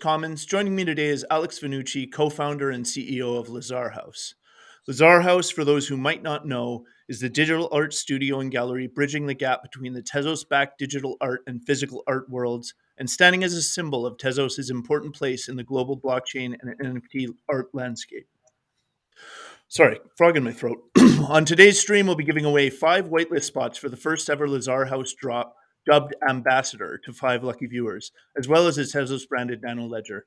Commons. Joining me today is Alex Vannucci, co-founder and CEO of Lezar House. Lazar House, for those who might not know, is the digital art studio and gallery bridging the gap between the Tezos-backed digital art and physical art worlds, and standing as a symbol of Tezos' important place in the global blockchain and NFT art landscape. Sorry, frog in my throat. On today's stream, we'll be giving away 5 whitelist spots for the first ever Lazar House drop, dubbed Ambassador, to 5 lucky viewers, as well as a Tezos branded nano ledger.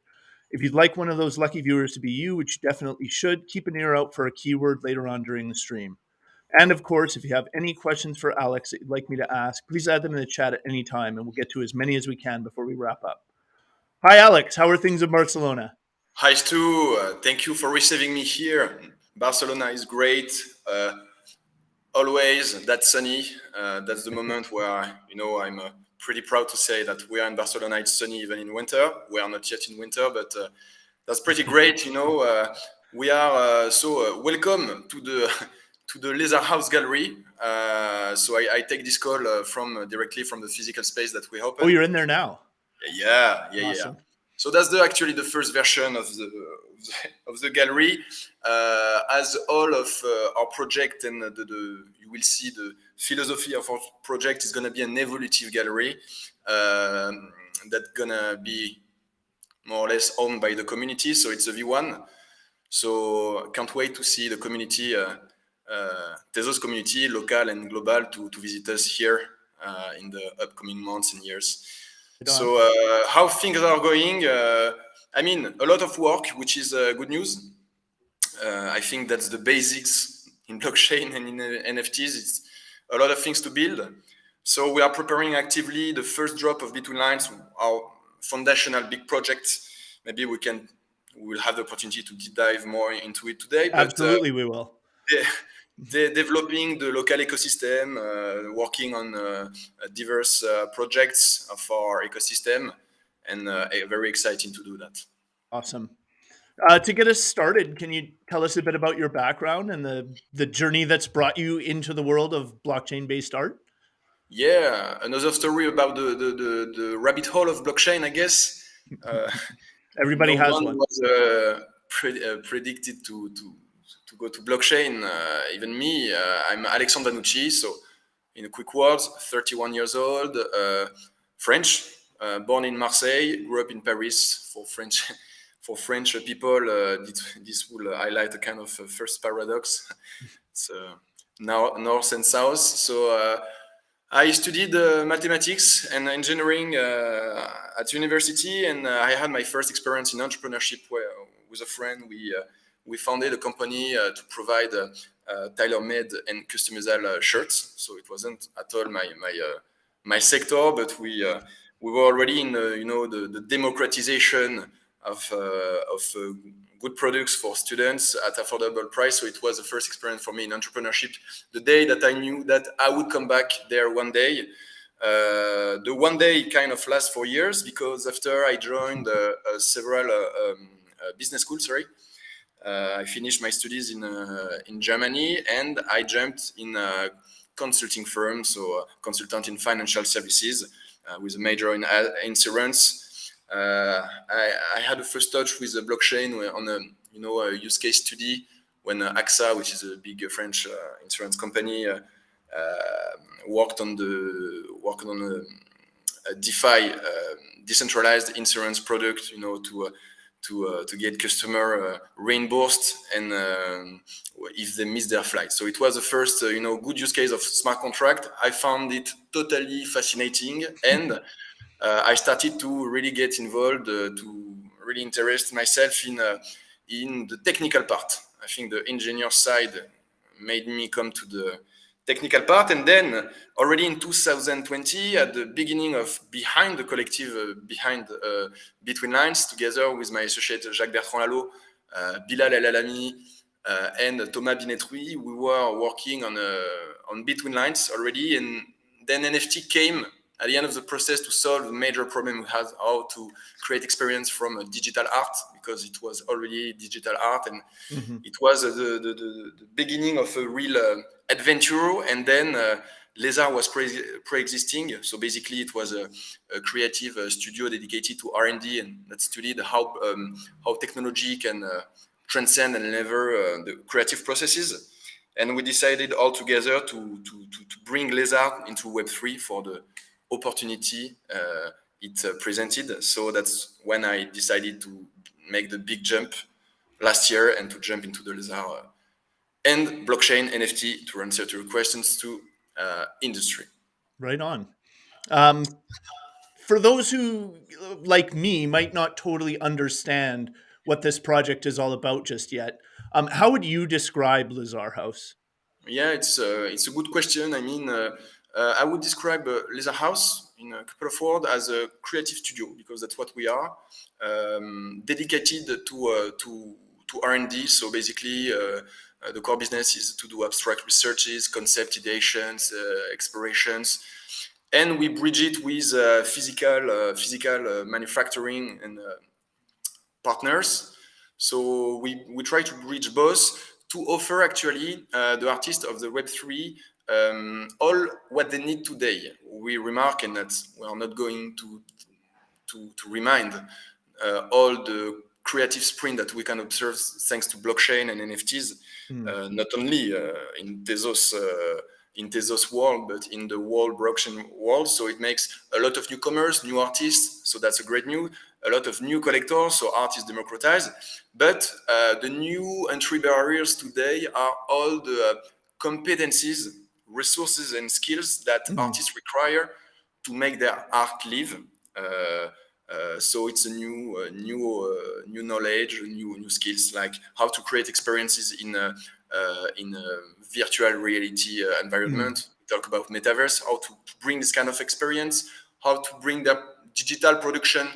If you'd like one of those lucky viewers to be you, which you definitely should, keep an ear out for a keyword later on during the stream. And of course, if you have any questions for Alex that you'd like me to ask, please add them in the chat at any time, and we'll get to as many as we can before we wrap up. Hi, Alex. How are things in Barcelona? Hi, Stu. Thank you for receiving me here. Barcelona is great. Always that sunny. That's the moment where I'm pretty proud to say that we are in Barcelona. It's sunny even in winter. We are not yet in winter, but that's pretty great. We are welcome to the Lezar House Gallery. So I take this call directly from the physical space that we opened. Oh, you're in there now. Yeah. Awesome. So that's actually the first version of the gallery. As all of our project and you will see the philosophy of our project is going to be an evolutive gallery that's going to be more or less owned by the community. So it's a V1. So can't wait to see the community, Tezos community, local and global, to visit us here in the upcoming months and years. So how things are going? A lot of work, which is good news. I think that's the basics in blockchain and in NFTs. It's a lot of things to build. So we are preparing actively the first drop of Between Lines, our foundational big project. Maybe we'll have the opportunity to deep dive more into it today. But, absolutely, we will. Developing the local ecosystem, working on diverse projects of our ecosystem, and very exciting to do that. Awesome. To get us started, can you tell us a bit about your background and the journey that's brought you into the world of blockchain-based art? Yeah, another story about the rabbit hole of blockchain, I guess. Everybody has one. Was predicted to go to blockchain, even me. I'm Alexandre Vannucci, so in a quick words, 31 years old, French, born in Marseille, grew up in Paris. For French people, this will highlight a kind of first paradox. It's now north and south. So I studied mathematics and engineering at university, and I had my first experience in entrepreneurship with a friend. We founded a company to provide tailor-made and customizable shirts. So it wasn't at all my sector, but we were already in the democratization of good products for students at affordable price. So it was the first experience for me in entrepreneurship. The day that I knew that I would come back there one day. The one day kind of lasts for years, because after I joined several business schools, I finished my studies in Germany, and I jumped in a consulting firm, so consultant in financial services with a major in insurance. I had a first touch with the blockchain on a use case study when AXA, which is a big French insurance company, worked on a DeFi, decentralized insurance product, to get customer reimbursed and if they miss their flight. So it was the first good use case of smart contract. I found it totally fascinating, and I started to really get involved, to really interest myself in the technical part. I think the engineer side made me come to the technical part, and then already in 2020, at the beginning of behind the collective, behind Between Lines, together with my associate Jacques Bertrand Lalo, Bilal El Alami, and Thomas Binetruy, we were working on Between Lines already, and then NFT came at the end of the process to solve the major problem we had, how to create experience from digital art, because it was already digital art, and it was the beginning of a real adventure. And then Lezar was pre-existing, so basically it was a creative studio dedicated to R&D and that studied how technology can transcend and lever the creative processes. And we decided all together to bring Lezar into Web3 for the opportunity it presented. So that's when I decided to make the big jump last year and to jump into the Lezar and blockchain NFT to answer to your questions to industry. Right on. Um, for those who, like me, might not totally understand what this project is all about just yet, how would you describe Lazar House? Yeah, it's a good question. I mean, I would describe Lezar House in a couple of words as a creative studio because that's what we are, dedicated to R&D. So basically, the core business is to do abstract researches, concept ideations, explorations, and we bridge it with physical manufacturing and partners. So we try to bridge both to offer actually the artists of the Web3 all what they need today. We remark, and that we are not going to remind all the creative sprint that we can observe thanks to blockchain and NFTs, Hmm. not only in Tezos world, but in the whole blockchain world. So it makes a lot of newcomers, new artists. So that's a great news. A lot of new collectors, so art is democratized. But the new entry barriers today are all the competencies, resources, and skills that Hmm. artists require to make their art live. So it's a new knowledge, new skills like how to create experiences in a virtual reality Hmm. environment. We talk about metaverse, how to bring this kind of experience, how to bring the digital production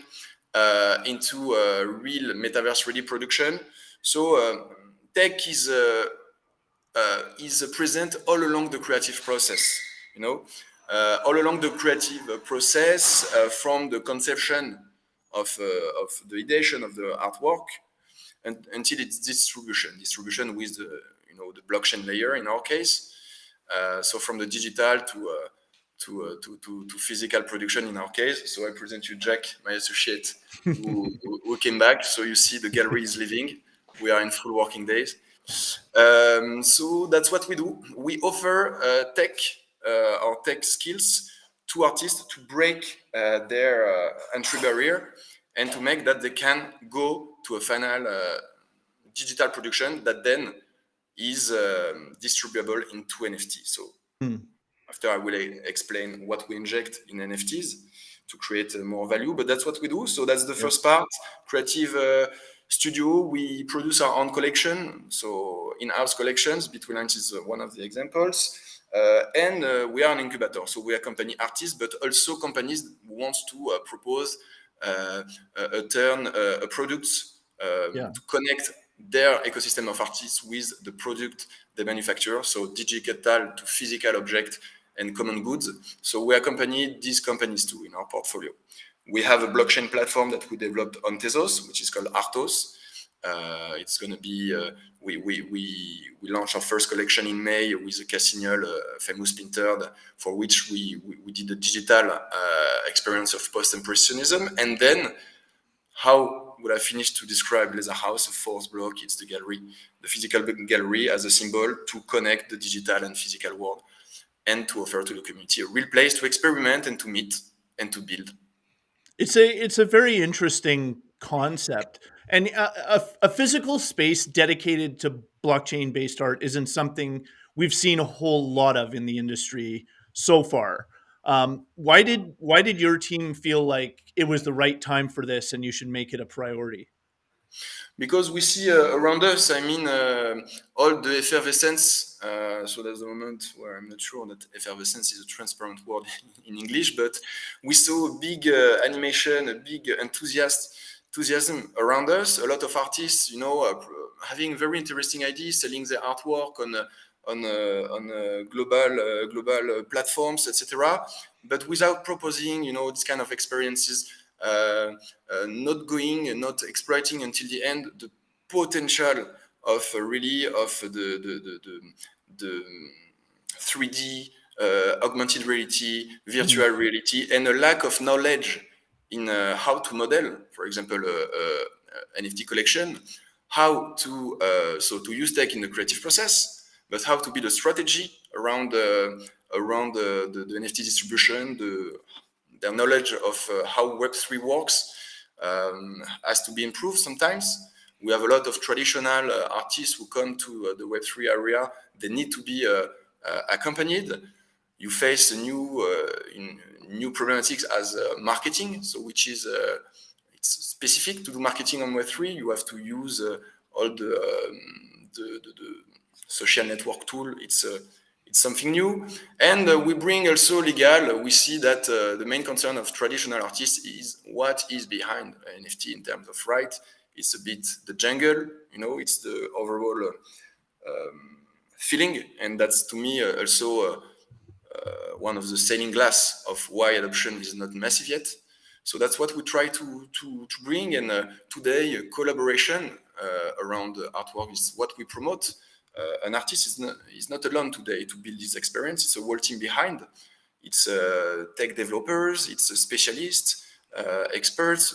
into a real metaverse ready production. So tech is present all along the creative process. You know, all along the creative process, from the conception of the ideation of the artwork and, until its distribution with the the blockchain layer in our case. So from the digital to physical production in our case. So I present you Jack, my associate, who came back. So you see the gallery is living. We are in full working days. So that's what we do. We offer our tech skills to artists to break their entry barrier and to make that they can go to a final digital production that then is distributable into NFT. So Hmm. after I will explain what we inject in NFTs to create more value, but that's what we do. So that's the Yep. first part. Creative studio. We produce our own collection, so in-house collections. Between Lines is one of the examples. And we are an incubator, so we accompany artists, but also companies who want to propose a product Yeah. to connect their ecosystem of artists with the product they manufacture, so digital to physical object and common goods. So we accompany these companies too in our portfolio. We have a blockchain platform that we developed on Tezos, which is called Artos. It's going to be, we launched our first collection in May with a Cassignol, famous painter, for which we did a digital experience of post-impressionism. And then how would I finish to describe Lezar House? A fourth block, it's the gallery, the physical gallery as a symbol to connect the digital and physical world and to offer to the community a real place to experiment and to meet and to build. It's a very interesting concept, and a physical space dedicated to blockchain based art isn't something we've seen a whole lot of in the industry so far. Why did your team feel like it was the right time for this, and you should make it a priority? Because we see around us, I mean, all the effervescence. So there's a moment where I'm not sure that effervescence is a transparent word in English, but we saw a big animation, a big enthusiasm around us. A lot of artists, having very interesting ideas, selling their artwork on global platforms, etc. But without proposing, this kind of experiences, not going and not exploiting until the end the potential of really of the 3D augmented reality, Mhm. virtual reality, and a lack of knowledge in how to model, for example, NFT collection, how to to use tech in the creative process, but how to build a strategy around the NFT distribution, their knowledge of how Web3 works has to be improved sometimes. We have a lot of traditional artists who come to the Web3 area. They need to be accompanied. You face a new problematics as marketing, so which is it's specific to do marketing on Web3. You have to use all the social network tool. It's something new, and we bring also legal. We see that the main concern of traditional artists is what is behind NFT in terms of right. It's a bit the jungle, it's the overall feeling, and that's to me also one of the selling glass of why adoption is not massive yet. So that's what we try to bring. And today, collaboration around artwork is what we promote. An artist is not alone today to build this experience. It's a whole team behind. It's tech developers, it's a specialists, experts,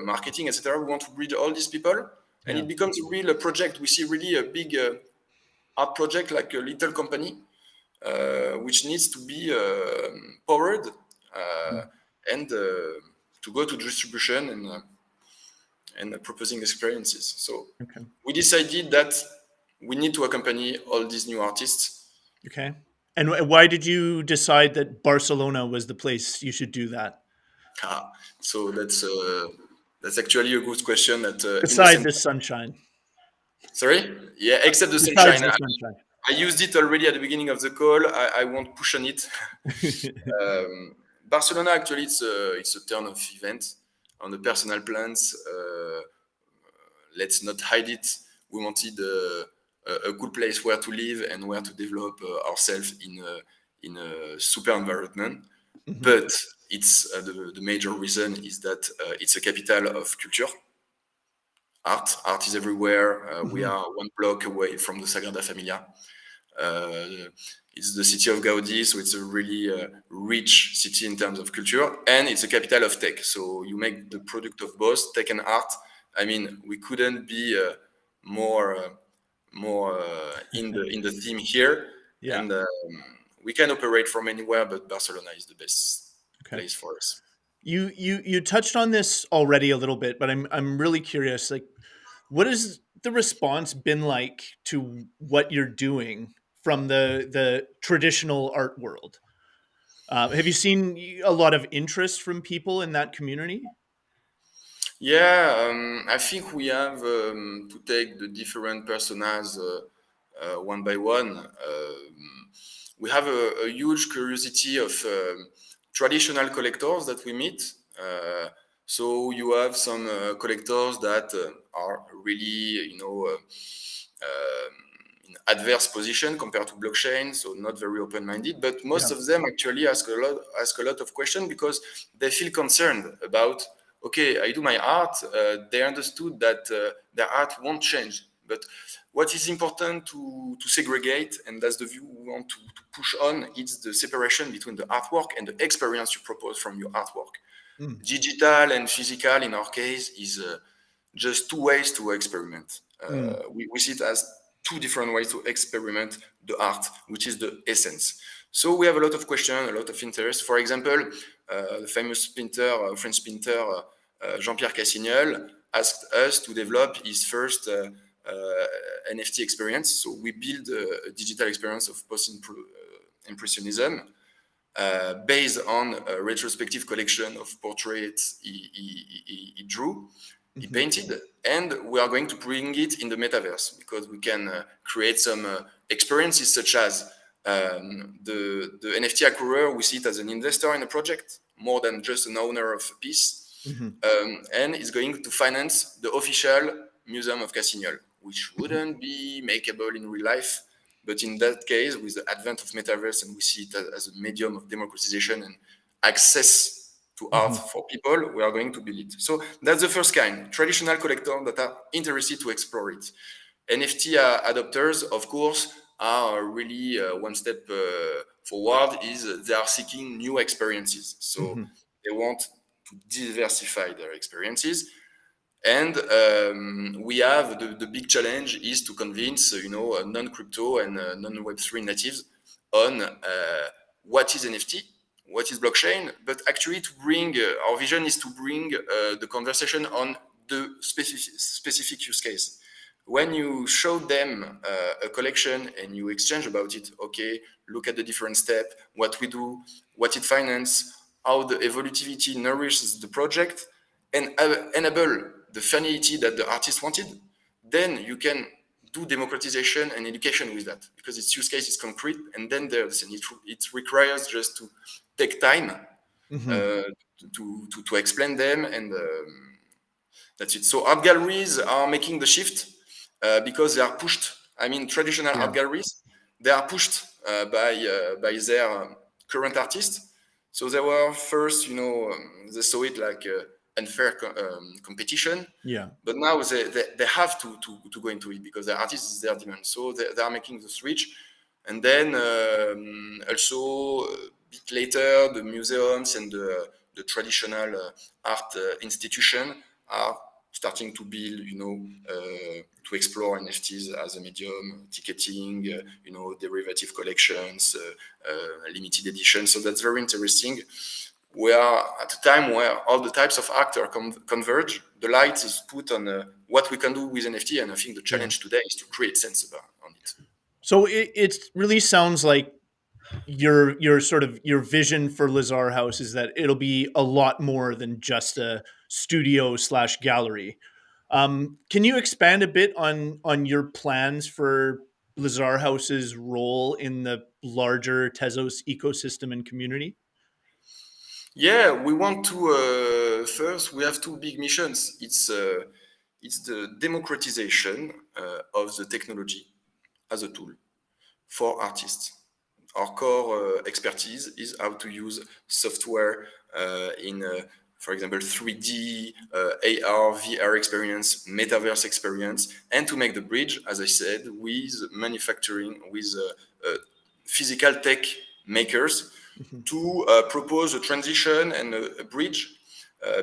marketing, etc. We want to bridge all these people, and Yeah. it becomes a real project. We see really a big art project like a little company which needs to be powered Mm. and to go to distribution and proposing experiences. So Okay. we decided that we need to accompany all these new artists. Okay. And why did you decide that Barcelona was the place you should do that? Ah, so that's actually a good question. That in the Beside same, the sunshine. sorry, yeah, except the Besides sunshine. the sunshine. I used it already at the beginning of the call. I won't push on it. Barcelona, actually, it's a turn of event on the personal plans. Let's not hide it. We wanted a good place where to live and where to develop ourselves in a super environment. Mhm. But it's the major reason is that it's a capital of culture. Art is everywhere. We Mhm. are one block away from the Sagrada Familia. Uh, it's the city of Gaudi, so it's a really rich city in terms of culture, and it's a capital of tech. So you make the product of both tech and art. I mean, we couldn't be more in the theme here, Yeah. and we can operate from anywhere, but Barcelona is the best Okay. place for us. You touched on this already a little bit, but I'm really curious. Like, what has the response been like to what you're doing from the traditional art world? Have you seen a lot of interest from people in that community? Yeah, I think we have to take the different personas one by one. We have a huge curiosity of traditional collectors that we meet. So you have some collectors that are really, in adverse position compared to blockchain, so not very open-minded. But Yeah. most of them actually ask a lot of questions because they feel concerned about. Okay, I do my art. They understood that their art won't change. But what is important to segregate, and that's the view we want to push on, it's the separation between the artwork and the experience you propose from your artwork. Mm. Digital and physical, in our case, is just two ways to experiment. Mm. We see it as two different ways to experiment the art, which is the essence. So we have a lot of questions, a lot of interest. For example, the famous painter, French painter Jean-Pierre Cassignol asked us to develop his first NFT experience. So we build a digital experience of post-impressionism based on a retrospective collection of portraits he drew, he Mhm. painted, and we are going to bring it in the metaverse because we can create some experiences such as the NFT acquirer. We see it as an investor in a project more than just an owner of a piece, Mhm. and is going to finance the official Museum of Cassignol, which wouldn't be makeable in real life. But in that case, with the advent of metaverse, and we see it as a medium of democratization and access to art Mhm. for people, we are going to build it. So that's the first kind, traditional collectors that are interested to explore it. NFT adopters, of course, are really one step forward. Is they are seeking new experiences, so Hmm. they want to diversify their experiences. And we have the big challenge is to convince non-crypto and non-Web3 natives on what is NFT, what is blockchain, but actually to bring our vision is to bring the conversation on the specific use case. When you show them a collection and you exchange about it, okay, look at the different step, what we do, what it finance, how the evolutivity nourishes the project, and enable the finality that the artist wanted, then you can do democratization and education with that because its use case is concrete and then there's and it requires just to take time Hmm. to explain them and that's it. So art galleries are making the shift because they are pushed. I mean, traditional Yeah. art galleries, they are pushed by their current artists. So they were first, they saw it like unfair competition, Yeah. but now they have to go into it because the artist is their demand. So they are making the switch. And then also a bit later, the museums and the traditional art institution are starting to build, to explore NFTs as a medium, ticketing, derivative collections, limited edition. So that's very interesting. We are at a time where all the types of art are converge. The light is put on what we can do with NFT, and I think the Yeah. challenge today is to create sense on it. So it really sounds like your sort of your vision for Lazar House is that it'll be a lot more than just a studio slash gallery. Can you expand a bit on your plans for Lazar House's role in the larger Tezos ecosystem and community? Yeah, we want to first. We have two big missions. It's the democratization of the technology as a tool for artists. Our core expertise is how to use software in, for example, 3D, AR, VR experience, metaverse experience, and to make the bridge, as I said, with manufacturing, with physical tech makers Mhm. to propose a transition and a bridge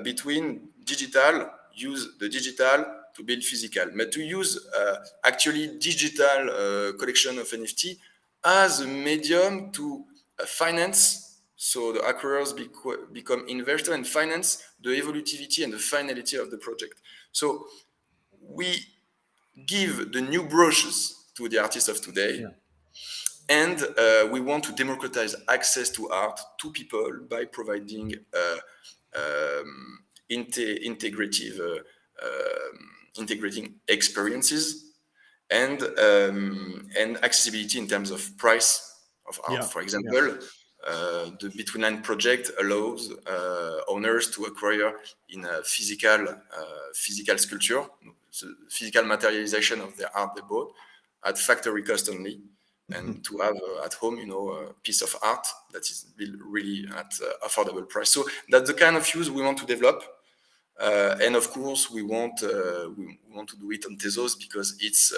between digital, use the digital to build physical, but to use actually digital collection of NFT as a medium to finance. So the acquirers become investor and finance the evolutivity and the finality of the project. So we give the new brushes to the artists of today, Yeah. and we want to democratize access to art to people by providing integrative, integrating experiences and accessibility in terms of price of art. Yeah. For Yeah. example, the Between Line project allows owners to acquire in a physical sculpture, so physical materialization of the art they bought at factory cost only, Mhm. and to have at home, a piece of art that is built really at affordable price. So that's the kind of use we want to develop. And of course, we want to do it on Tezos because it's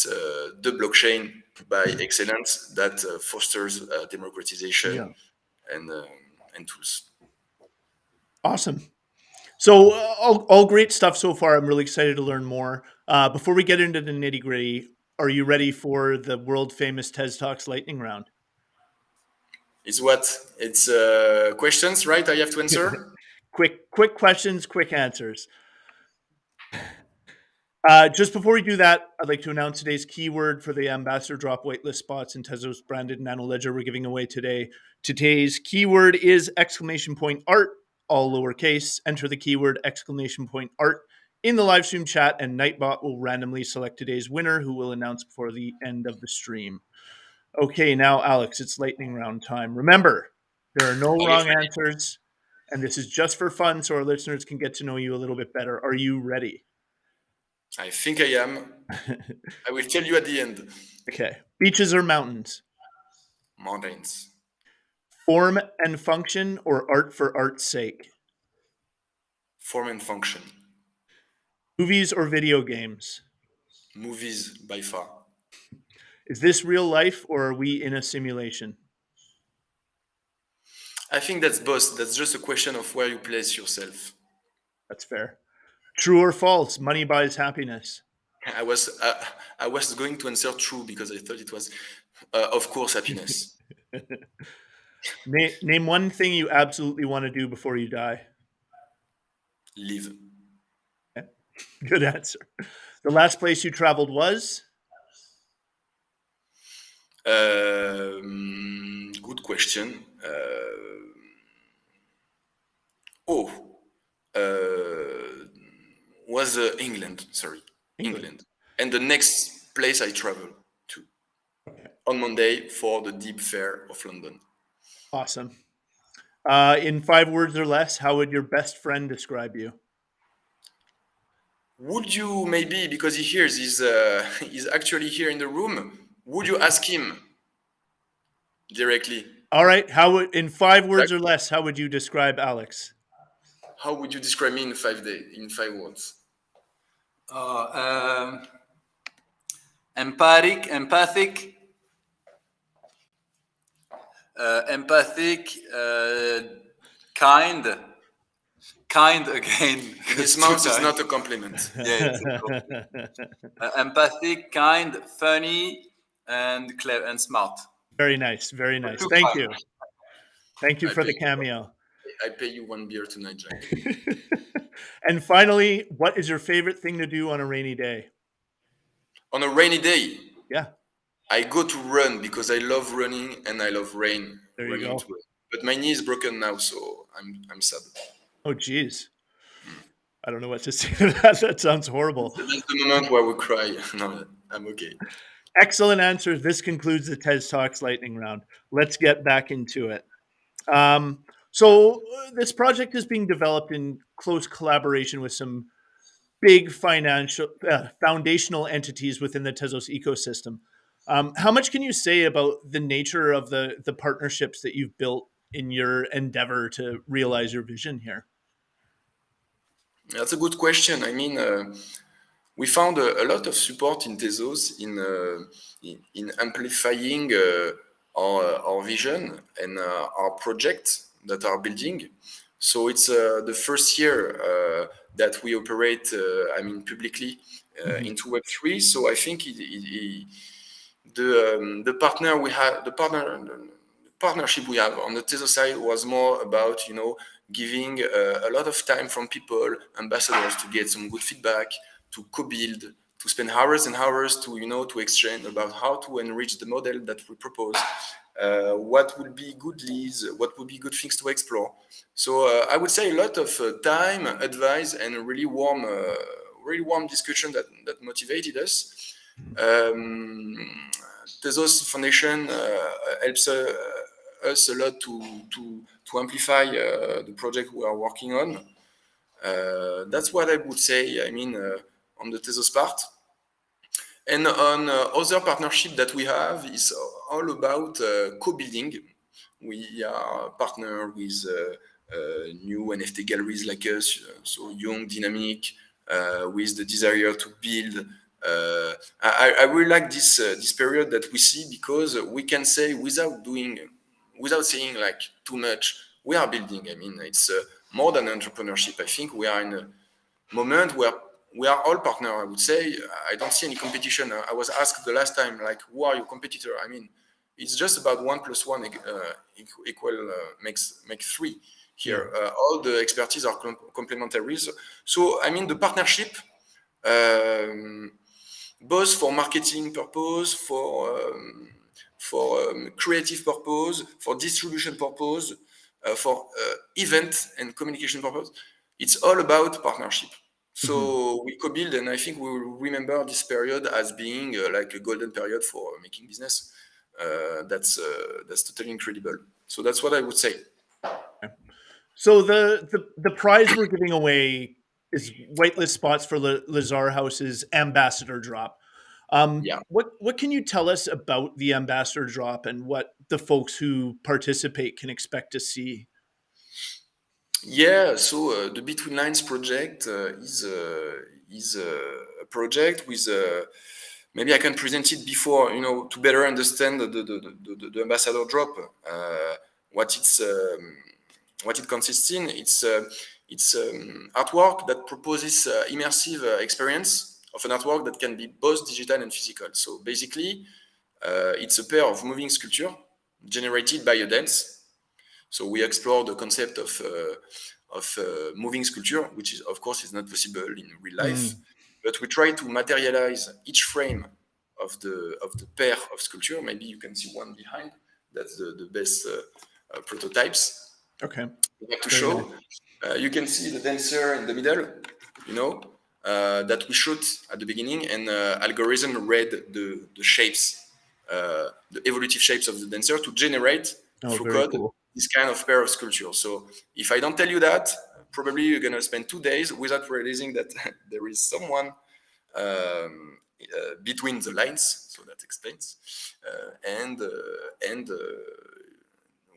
the blockchain by excellence that fosters Yeah. democratization and uh, and tools. Awesome. So all great stuff so far. I'm really excited to learn more. Before we get into the nitty gritty, are you ready for the world famous TezTalks lightning round? It's what it's questions, right? I have to answer. Quick questions, quick answers. Just before we do that, I'd like to announce today's keyword for the ambassador drop waitlist spots in Tezos branded Nano Ledger we're giving away today. Today's keyword is exclamation point art, all lowercase. Enter the keyword exclamation point art in the live stream chat, and Nightbot will randomly select today's winner, who will announce before the end of the stream. Okay, now, Alex, it's lightning round time. Remember, there are no I get wrong ready. answers, and this is just for fun so our listeners can get to know you a little bit better. Are you ready? I think I am. I will tell you at the end. Okay. Beaches or mountains? Mountains, Form and function or art for art's sake? form and function, Movies or video games? movies by far, Is this real life or are we in a simulation? I think that's both. That's just a question of where you place yourself. That's fair. True or false? Money buys happiness. I was uh, I was going to answer true because I thought it was, of course, happiness. Name one thing you absolutely want to do before you die. Live. Okay. Good answer. The last place you traveled was? Good question. Oh, uh, was England. Sorry, England. England. And the next place I travel to on Monday for the Deep Fair of London. Awesome. In 5 words or less, how would your best friend describe you? Would you maybe, because he hears he's actually here in the room, would you ask him directly? All right. In five Like, words or less, how would you describe Alex? how would you describe me in 5 days, in 5 words? Uh, um, empathic, kind, kind again. This Two mouth is times. not a compliment. Yeah, it's a compliment. Empathic, kind, funny, and clever and smart. Very nice. Very nice. Two Thank times. you. Thank you I for pay the cameo. I pay you 1 beer tonight, Jack. And finally, what is your favorite thing to do on a rainy day? On a rainy day, Yeah, I go to run because I love running and I love rain. there you Running go. into it. But my knee is broken now, so I'm sad. Oh, geez. I don't know what to say to that. That sounds horrible. That's the moment where we cry. No, I'm okay. Excellent answers. This concludes the TezTalks lightning round. Let's get back into it. This project is being developed in close collaboration with some big foundational entities within the Tezos ecosystem. How much can you say about the nature of the partnerships that you've built in your endeavor to realize your vision here? That's a good question. I mean, we found a lot of support in Tezos in amplifying our vision and our projects that are building. So it's the first year that we operate, I mean, publicly into Web3. So I think the partner we have, the partnership we have on the Tezos side was more about giving a lot of time from people, ambassadors, to get some good feedback, to co-build, to spend hours and hours to to exchange about how to enrich the model that we propose, what would be good leads, what would be good things to explore. So I would say a lot of time, advice, and a really warm discussion that motivated us. Tezos Foundation helps us a lot to amplify the project we are working on. That's what I would say. I mean, on the Tezos part. And on other partnership that we have is all about co-building. We are partner with new NFT galleries like us, so young, dynamic, with the desire to build. I really like this period that we see because we can say without saying like too much, we are building. I mean, it's more than entrepreneurship. I think we are in a moment where we are all partner. I would say I don't see any competition. I was asked the last time, like, who are your competitor? I mean, it's just about 1 + 1 equal make three. Here, all the expertise are complementary. So I mean, the partnership, both for marketing purpose, for creative purpose, for distribution purpose, for event and communication purpose, it's all about partnership. So we co-build, and I think we will remember this period as being like a golden period for making business. That's totally incredible. So that's what I would say. So the prize we're giving away is whitelist spots for Lazar House's ambassador drop. Yeah. What can you tell us about the ambassador drop and what the folks who participate can expect to see? Yeah, so the Between Lines project is a project with maybe I can present it before, to better understand the ambassador drop. What it consists in. It's artwork that proposes immersive experience of an artwork that can be both digital and physical. So basically, it's a pair of moving sculpture generated by a dance. So we explore the concept of moving sculpture, which is, of course, is not possible in real life. But we try to materialize each frame of the pair of sculpture. Maybe you can see one behind. That's the best prototypes. Okay. We have to Very show. nice. You can see the dancer in the middle, that we shoot at the beginning, and algorithm read the shapes, the evolutive shapes of the dancer to generate through Very code cool. this kind of pair of sculpture. So if I don't tell you that, probably you're gonna spend 2 days without realizing that there is someone between the lines. So that explains. And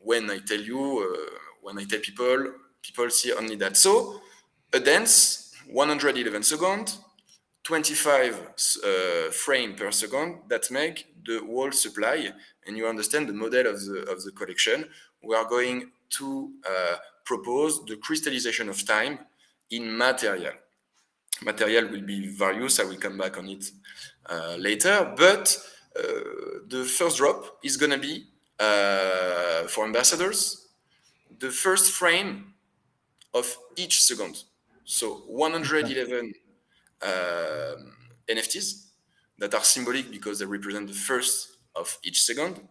when I tell you, when I tell people see only that. So a dance, 111 seconds, 25 frame per second, that make the whole supply, and you understand the model of the collection. We are going to propose the crystallization of time in material. Material will be various, I will come back on it later, but the first drop is gonna be for ambassadors, the first frame of each second. So 111 NFTs that are symbolic because they represent the first of each second.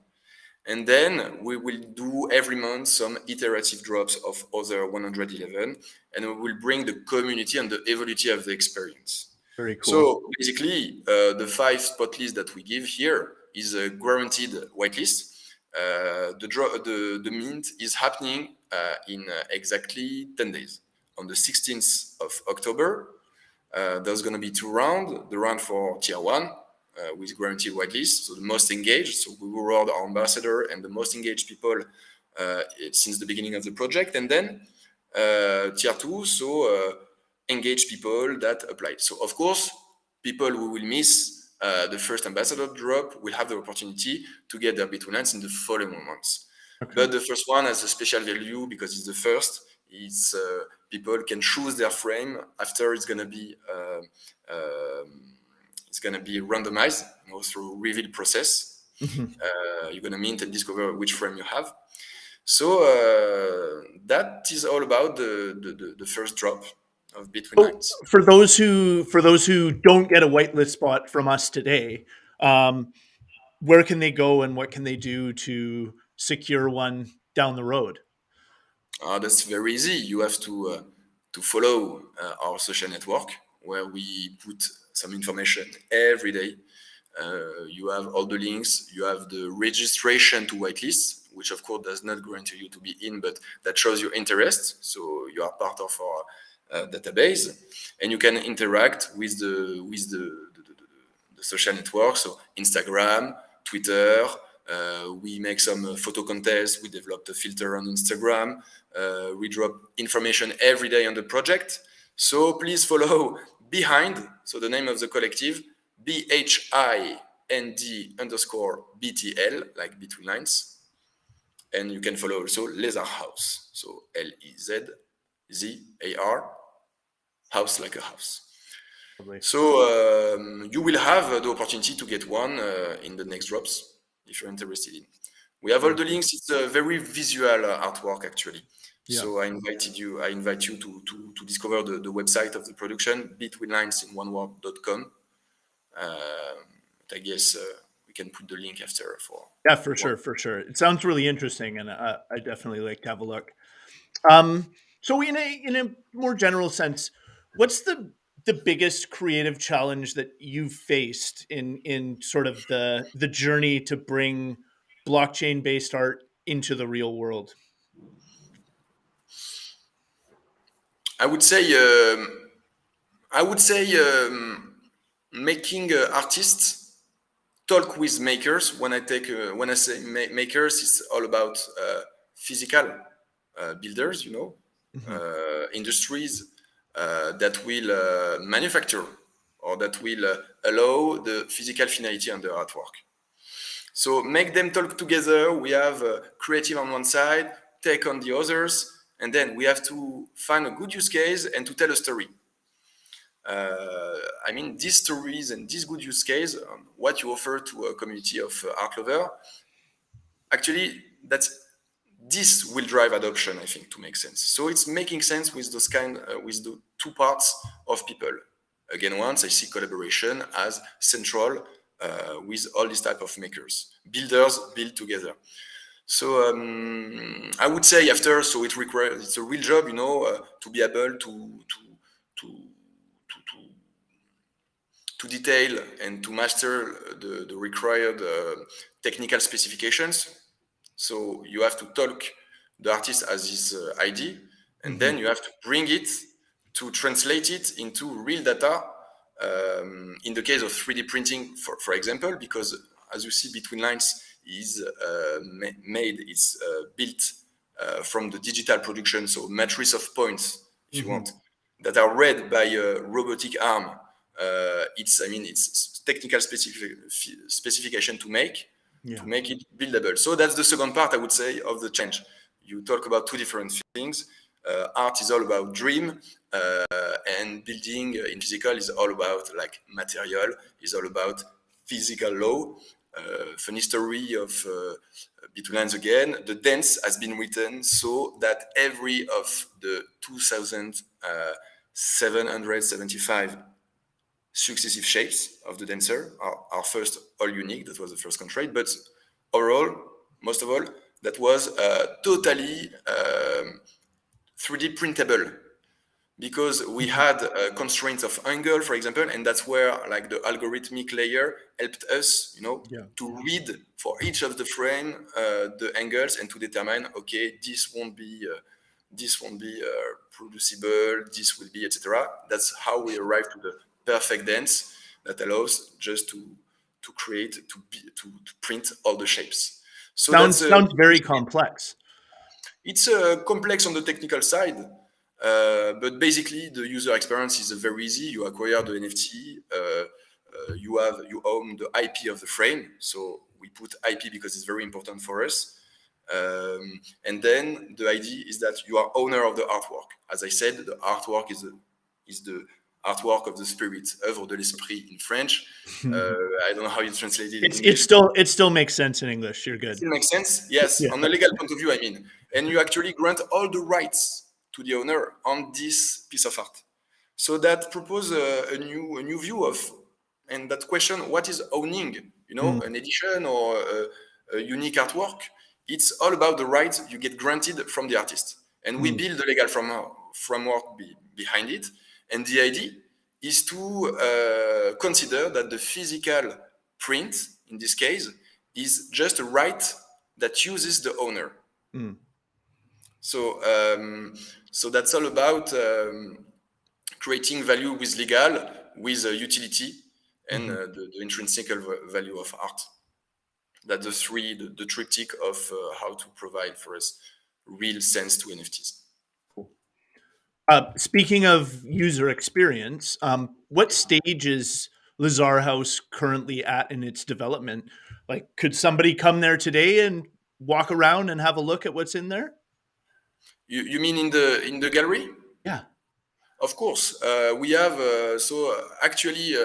And then we will do every month some iterative drops of other 111, and we will bring the community and the evolution of the experience. Very cool. So basically, the 5 spot list that we give here is a guaranteed whitelist. The mint is happening in exactly 10 days. On the 16th of October, there's going to be 2 rounds. The round for tier 1 with guaranteed whitelist, so the most engaged. So we reward our ambassador and the most engaged people since the beginning of the project. And then tier 2, so engaged people that applied. So of course, people who will miss the first ambassador drop will have the opportunity to get their between lines in the following months. Okay. But the first one has a special value because it's the first. It's people can choose their frame after it's gonna be randomized, through reveal process. You're gonna mint and discover which frame you have. So that is all about the first drop of between lines. For those who don't get a whitelist spot from us today, where can they go and what can they do to secure one down the road? That's very easy. You have to follow our social network where we put some information every day. You have all the links. You have the registration to whitelist, which of course does not guarantee you to be in, but that shows your interest. So you are part of our database, and you can interact with the social network. So Instagram, Twitter. We make some photo contests. We developed a filter on Instagram. We drop information every day on the project. So please follow Behind. So the name of the collective, BHIND_BTL, like between lines. And you can follow also Lezar House. So LEZZAR, house like a house. Lovely. So you will have the opportunity to get one in the next drops if you're interested in. We have all the links. It's a very visual artwork actually. Yeah. So I invite you to discover the website of the production, betweenlinesinoneword.com. I guess we can put the link after for. Yeah, for sure. It sounds really interesting, and I definitely like to have a look. So in a more general sense, what's the biggest creative challenge that you've faced in sort of the journey to bring blockchain-based art into the real world? I would say making artists talk with makers. When I say makers, it's all about physical builders, industries that will manufacture or that will allow the physical finality under artwork. So make them talk together. We have creative on one side, tech on the others, and then we have to find a good use case and to tell a story. I mean, these stories and this good use case, what you offer to a community of art lover, actually, this will drive adoption, I think, to make sense. So it's making sense with those with the two parts of people. Again, once I see collaboration as central with all these type of makers. Builders build together. So I would say after, so it's a real job, to be able to detail and to master the required technical specifications. So you have to talk the artist as his ID, and then you have to bring it to translate it into real data. In the case of 3D printing, for example, because as you see, between lines is built from the digital production, so matrix of points, if you want, that are read by a robotic arm. It's technical specification to make it buildable. So that's the second part, I would say, of the change. You talk about two different things. Art is all about dream, and building in physical is all about like material, is all about physical law. Funny story of Between Lines again. The dance has been written so that every of the 2,775 successive shapes of the dancer are first all unique. That was the first constraint, but overall, most of all, that was totally 3D printable, because we had constraints of angle, for example, and that's where like the algorithmic layer helped us, to read for each of the frame the angles and to determine, okay, this won't be producible, this will be, etc. That's how we arrived to the perfect dance that allows just to create, to print all the shapes. So sounds very complex. It's complex on the technical side, but basically the user experience is very easy. You acquire the NFT, you own the IP of the frame. So we put IP because it's very important for us. And then the idea is that you are owner of the artwork. As I said, the artwork is the artwork of the spirit, œuvre de l'esprit in French. I don't know how you translate it in English. It still makes sense in English. You're good. It still makes sense? Yes, on a legal point of view, I mean. And you actually grant all the rights to the owner on this piece of art. So that proposes a new view of, and that question, what is owning, an edition or a unique artwork? It's all about the rights you get granted from the artist. And we build the legal framework behind it. And the idea is to consider that the physical print, in this case, is just a right that uses the owner. So that's all about creating value with legal, with utility, and the intrinsic value of art. That's the triptych of how to provide for us real sense to NFTs. Cool. Speaking of user experience, what stage is Lazar House currently at in its development? Like, could somebody come there today and walk around and have a look at what's in there? You mean in the gallery? Yeah. Of course. We have actually,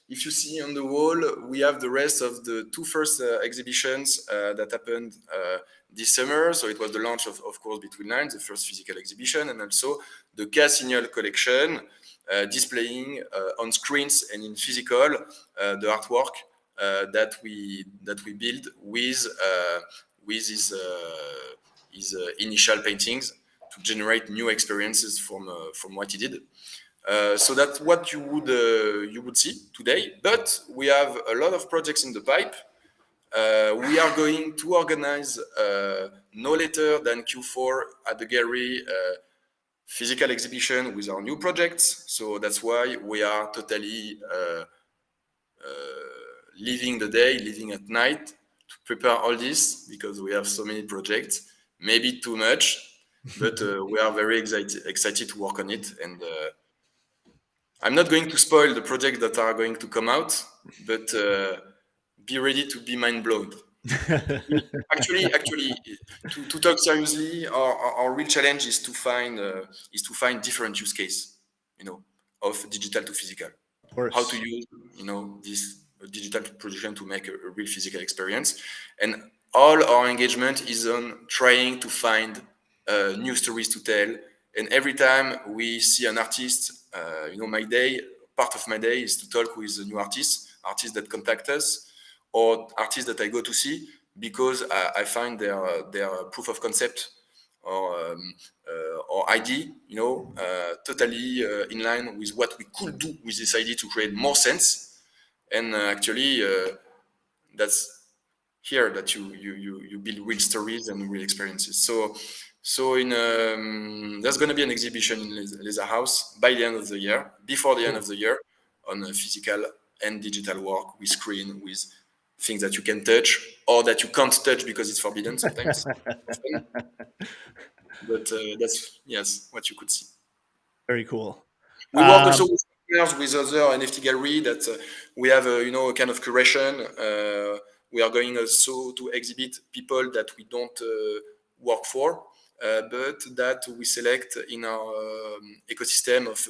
if you see on the wall, we have the rest of the two first exhibitions that happened this summer. So it was the launch of course, Between Lines, the first physical exhibition, and also the K-Signal collection, displaying on screens and in physical the artwork that we build with his initial paintings to generate new experiences from what he did. So that's what you would see today. But we have a lot of projects in the pipe. We are going to organize no later than Q4 at the gallery physical exhibition with our new projects. So that's why we are totally living at night to prepare all this, because we have so many projects, maybe too much, but we are very excited to work on it. I'm not going to spoil the projects that are going to come out, but be ready to be mind blown. Actually, to talk seriously, our real challenge is to find different use case, of digital to physical. Of course. How to use, this digital production to make a real physical experience, and all our engagement is on trying to find new stories to tell. And every time we see an artist, part of my day is to talk with a new artists that contact us, or artists that I go to see, because I find their proof of concept or idea, totally in line with what we could do with this idea to create more sense. And actually, that's here that you build real stories and real experiences. So there's going to be an exhibition in Lezar House by the end of the year, before the end of the year, on physical and digital work with screen, with things that you can touch or that you can't touch because it's forbidden sometimes. But that's what you could see. Very cool. We work also with partners, with other NFT gallery that we have a kind of curation. We are going also to exhibit people that we don't work for, but that we select in our ecosystem of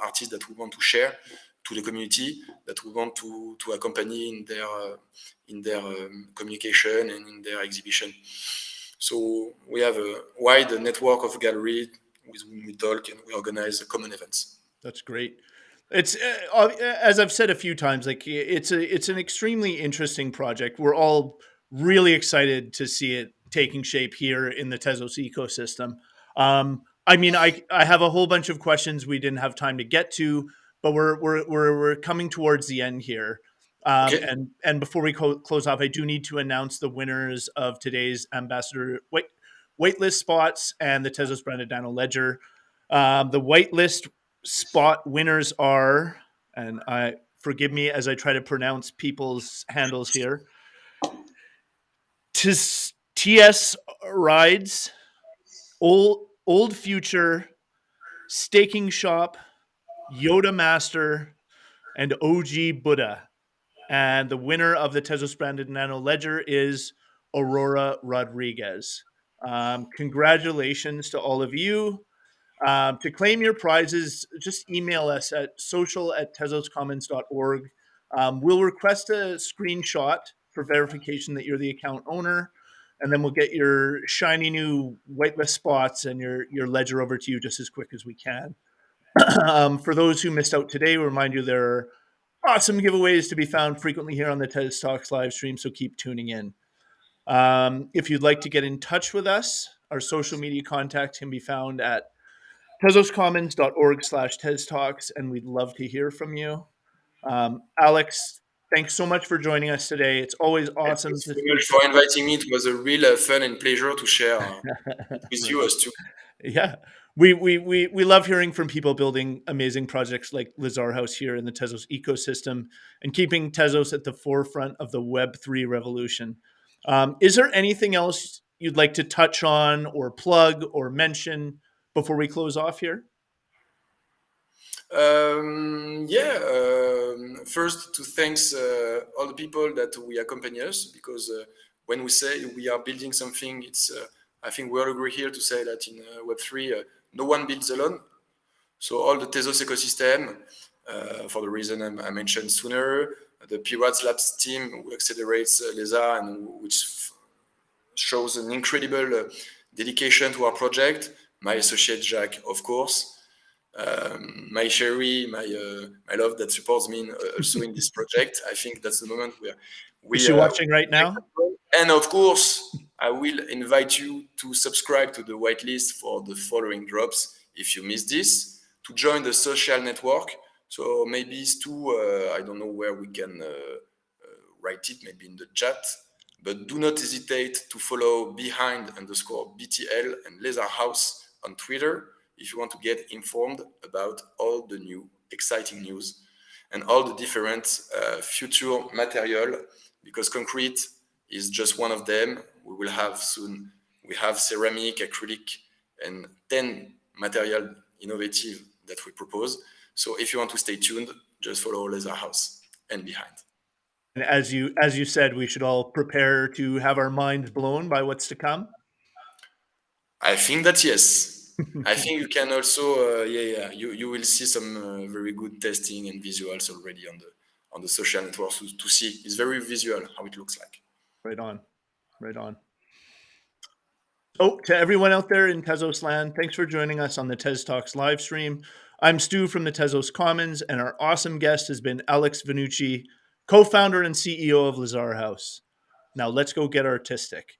artists that we want to share to the community, that we want to accompany in their communication and in their exhibition. So we have a wide network of galleries with whom we talk, and we organize common events. That's great. It's as I've said a few times, like it's an extremely interesting project. We're all really excited to see it taking shape here in the Tezos ecosystem. I mean, I have a whole bunch of questions we didn't have time to get to, but we're coming towards the end here. Okay. And before we close off, I do need to announce the winners of today's ambassador waitlist spots and the Tezos branded Nano Ledger. The whitelist spot winners are, and forgive me as I try to pronounce people's handles here, TS Rides, Old Future, Staking Shop, Yoda Master, and OG Buddha. And the winner of the Tezos branded Nano Ledger is Aurora Rodriguez. Congratulations to all of you. To claim your prizes, just email us at social@tezoscommons.org. We'll request a screenshot for verification that you're the account owner, and then we'll get your shiny new whitelist spots and your ledger over to you just as quick as we can. For those who missed out today, we remind you there are awesome giveaways to be found frequently here on the TezTalks live stream, so keep tuning in. If you'd like to get in touch with us, our social media contact can be found at tezoscommons.org/TezTalks, and we'd love to hear from you. Alex, thanks so much for joining us today. It's always awesome. Thank you so much for inviting me. It was a real fun and pleasure to share with you, us too. Yeah, we love hearing from people building amazing projects like Lazar House here in the Tezos ecosystem and keeping Tezos at the forefront of the Web3 revolution. Is there anything else you'd like to touch on or plug or mention before we close off here? First, to thanks all the people that we accompany us, because when we say we are building something, it's I think we all agree here to say that in Web3, no one builds alone. So all the Tezos ecosystem, for the reason I mentioned sooner, the Pirates Labs team who accelerates Lezar and which shows an incredible dedication to our project. My associate Jacques, of course. My Sherry, my love that supports me also in this project. I think that's the moment where Is she watching right now? And of course, I will invite you to subscribe to the whitelist for the following drops if you miss this, to join the social network. So maybe Stu, I don't know where we can write it, maybe in the chat, but do not hesitate to follow behind_BTL and Lezar House on Twitter if you want to get informed about all the new exciting news and all the different future material, because concrete is just one of them. We will have soon, we have ceramic, acrylic, and 10 material innovative that we propose. So if you want to stay tuned, just follow Lezar House and behind. And as you said, we should all prepare to have our minds blown by what's to come. I think that yes. I think you can also you will see some very good testing and visuals already on the social networks to see. It's very visual how it looks like. Right on, right on. So to everyone out there in Tezos land, thanks for joining us on the TezTalks live stream. I'm Stu from the Tezos Commons, and our awesome guest has been Alex Vannucci, co-founder and CEO of Lazar House. Now let's go get artistic.